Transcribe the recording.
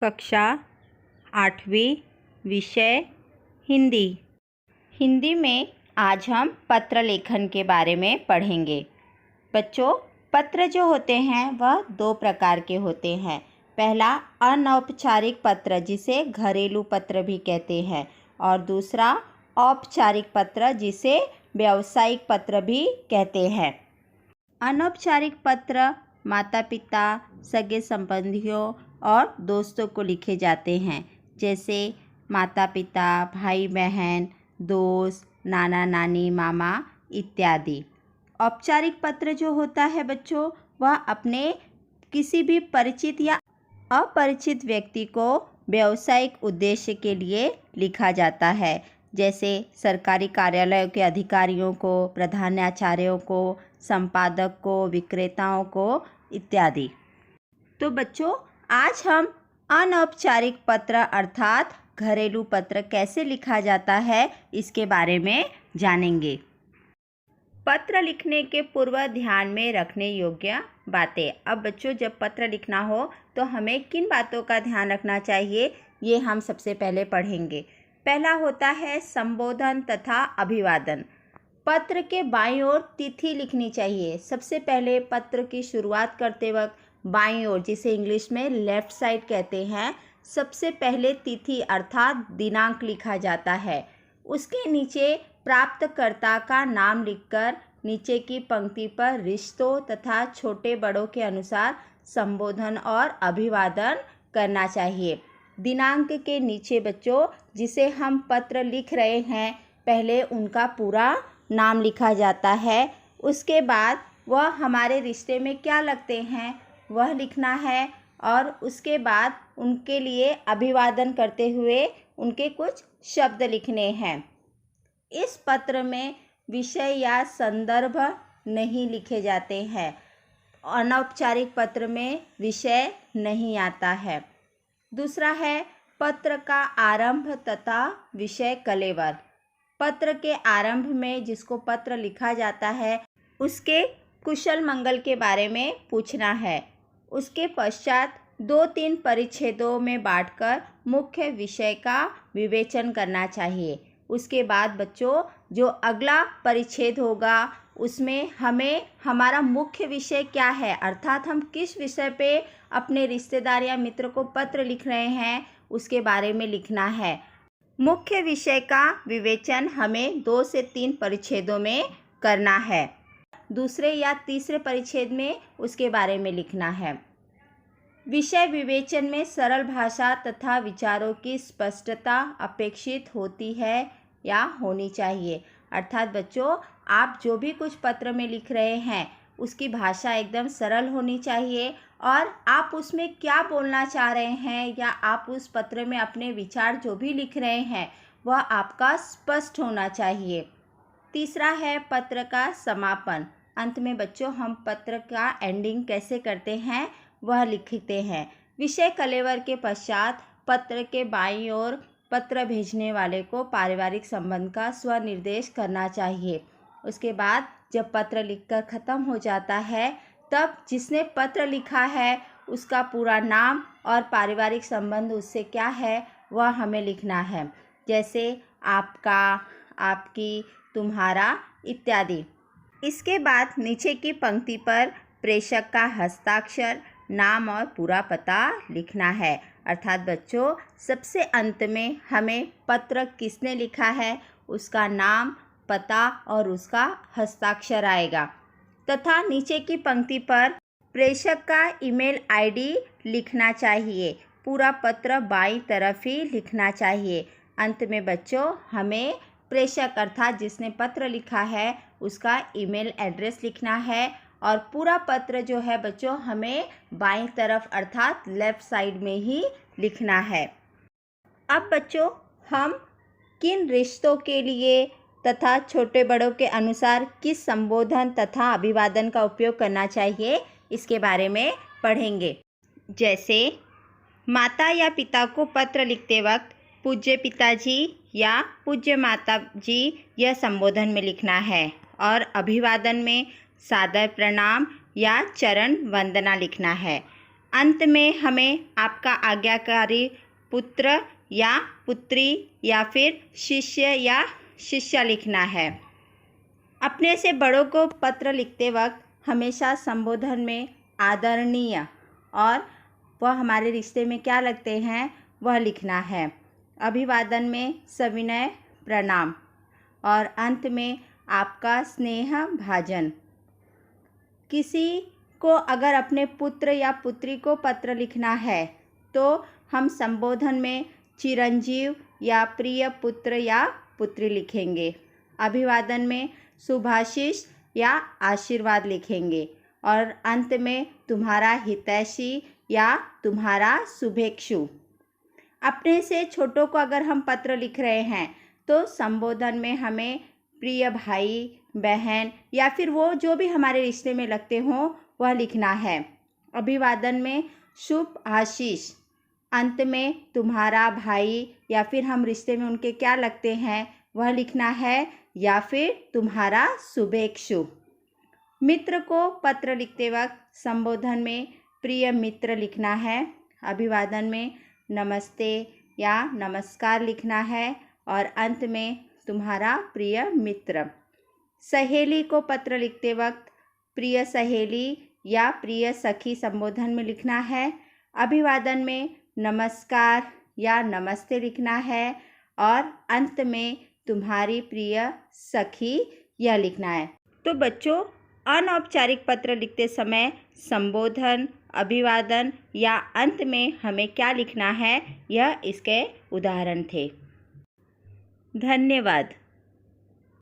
कक्षा 8वीं, विषय हिंदी। हिंदी में आज हम पत्र लेखन के बारे में पढ़ेंगे। बच्चों, पत्र जो होते हैं वह दो प्रकार के होते हैं। पहला अनौपचारिक पत्र, जिसे घरेलू पत्र भी कहते हैं, और दूसरा औपचारिक पत्र, जिसे व्यावसायिक पत्र भी कहते हैं। अनौपचारिक पत्र माता पिता, सगे संबंधियों और दोस्तों को लिखे जाते हैं, जैसे माता पिता, भाई बहन, दोस्त, नाना नानी, मामा इत्यादि। औपचारिक पत्र जो होता है बच्चों, वह अपने किसी भी परिचित या अपरिचित व्यक्ति को व्यावसायिक उद्देश्य के लिए लिखा जाता है, जैसे सरकारी कार्यालयों के अधिकारियों को, प्रधानाचार्यों को, संपादक को, विक्रेताओं को इत्यादि। तो बच्चों, आज हम अनौपचारिक पत्र अर्थात घरेलू पत्र कैसे लिखा जाता है इसके बारे में जानेंगे। पत्र लिखने के पूर्व ध्यान में रखने योग्य बातें। अब बच्चों, जब पत्र लिखना हो तो हमें किन बातों का ध्यान रखना चाहिए, ये हम सबसे पहले पढ़ेंगे। पहला होता है संबोधन तथा अभिवादन। पत्र के बाईं ओर तिथि लिखनी चाहिए। सबसे पहले पत्र की शुरुआत करते वक्त बाईं ओर, जिसे इंग्लिश में लेफ्ट साइड कहते हैं, सबसे पहले तिथि अर्थात दिनांक लिखा जाता है। उसके नीचे प्राप्तकर्ता का नाम लिखकर नीचे की पंक्ति पर रिश्तों तथा छोटे बड़ों के अनुसार संबोधन और अभिवादन करना चाहिए। दिनांक के नीचे बच्चों, जिसे हम पत्र लिख रहे हैं, पहले उनका पूरा नाम लिखा जाता है। उसके बाद वह हमारे रिश्ते में क्या लगते हैं वह लिखना है, और उसके बाद उनके लिए अभिवादन करते हुए उनके कुछ शब्द लिखने हैं। इस पत्र में विषय या संदर्भ नहीं लिखे जाते हैं। अनौपचारिक पत्र में विषय नहीं आता है। दूसरा है पत्र का आरंभ तथा विषय कलेवर। पत्र के आरंभ में जिसको पत्र लिखा जाता है उसके कुशल मंगल के बारे में पूछना है। उसके पश्चात 2-3 परिच्छेदों में बांटकर मुख्य विषय का विवेचन करना चाहिए। उसके बाद बच्चों, जो अगला परिच्छेद होगा उसमें हमें हमारा मुख्य विषय क्या है, अर्थात हम किस विषय पे अपने रिश्तेदार या मित्र को पत्र लिख रहे हैं, उसके बारे में लिखना है। मुख्य विषय का विवेचन हमें 2 से 3 परिच्छेदों में करना है। दूसरे या तीसरे परिच्छेद में उसके बारे में लिखना है। विषय विवेचन में सरल भाषा तथा विचारों की स्पष्टता अपेक्षित होती है या होनी चाहिए। अर्थात बच्चों, आप जो भी कुछ पत्र में लिख रहे हैं उसकी भाषा एकदम सरल होनी चाहिए, और आप उसमें क्या बोलना चाह रहे हैं या आप उस पत्र में अपने विचार जो भी लिख रहे हैं वह आपका स्पष्ट होना चाहिए। तीसरा है पत्र का समापन। अंत में बच्चों, हम पत्र का एंडिंग कैसे करते हैं वह लिखते हैं। विषय कलेवर के पश्चात पत्र के बाईं ओर पत्र भेजने वाले को पारिवारिक संबंध का स्वनिर्देश करना चाहिए। उसके बाद जब पत्र लिखकर ख़त्म हो जाता है तब जिसने पत्र लिखा है उसका पूरा नाम और पारिवारिक संबंध उससे क्या है वह हमें लिखना है, जैसे आपका, आपकी, तुम्हारा इत्यादि। इसके बाद नीचे की पंक्ति पर प्रेषक का हस्ताक्षर, नाम और पूरा पता लिखना है। अर्थात बच्चों, सबसे अंत में हमें पत्र किसने लिखा है उसका नाम, पता और उसका हस्ताक्षर आएगा, तथा नीचे की पंक्ति पर प्रेषक का ईमेल आईडी लिखना चाहिए। पूरा पत्र बाईं तरफ ही लिखना चाहिए। अंत में बच्चों, हमें प्रेषक अर्थात जिसने पत्र लिखा है उसका ईमेल एड्रेस लिखना है, और पूरा पत्र जो है बच्चों हमें बाईं तरफ अर्थात लेफ़्ट साइड में ही लिखना है। अब बच्चों, हम किन रिश्तों के लिए तथा छोटे बड़ों के अनुसार किस संबोधन तथा अभिवादन का उपयोग करना चाहिए इसके बारे में पढ़ेंगे। जैसे माता या पिता को पत्र लिखते वक्त पूज्य पिताजी या पूज्य माता जी यह संबोधन में लिखना है, और अभिवादन में सादर प्रणाम या चरण वंदना लिखना है। अंत में हमें आपका आज्ञाकारी पुत्र या पुत्री या फिर शिष्य या शिष्या लिखना है। अपने से बड़ों को पत्र लिखते वक्त हमेशा संबोधन में आदरणीय और वह हमारे रिश्ते में क्या लगते हैं वह लिखना है। अभिवादन में सविनय प्रणाम और अंत में आपका स्नेह भाजन। किसी को अगर अपने पुत्र या पुत्री को पत्र लिखना है तो हम संबोधन में चिरंजीव या प्रिय पुत्र या पुत्री लिखेंगे। अभिवादन में शुभाशीष या आशीर्वाद लिखेंगे और अंत में तुम्हारा हितैषी या तुम्हारा शुभेच्छु। अपने से छोटों को अगर हम पत्र लिख रहे हैं तो संबोधन में हमें प्रिय भाई बहन या फिर वो जो भी हमारे रिश्ते में लगते हों वह लिखना है। अभिवादन में शुभ आशीष, अंत में तुम्हारा भाई या फिर हम रिश्ते में उनके क्या लगते हैं वह लिखना है या फिर तुम्हारा शुभेच्छु। मित्र को पत्र लिखते वक्त संबोधन में प्रिय मित्र लिखना है। अभिवादन में नमस्ते या नमस्कार लिखना है और अंत में तुम्हारा प्रिय मित्र। सहेली को पत्र लिखते वक्त प्रिय सहेली या प्रिय सखी संबोधन में लिखना है। अभिवादन में नमस्कार या नमस्ते लिखना है और अंत में तुम्हारी प्रिय सखी यह लिखना है। तो बच्चों, अनौपचारिक पत्र लिखते समय संबोधन, अभिवादन या अंत में हमें क्या लिखना है यह इसके उदाहरण थे। धन्यवाद।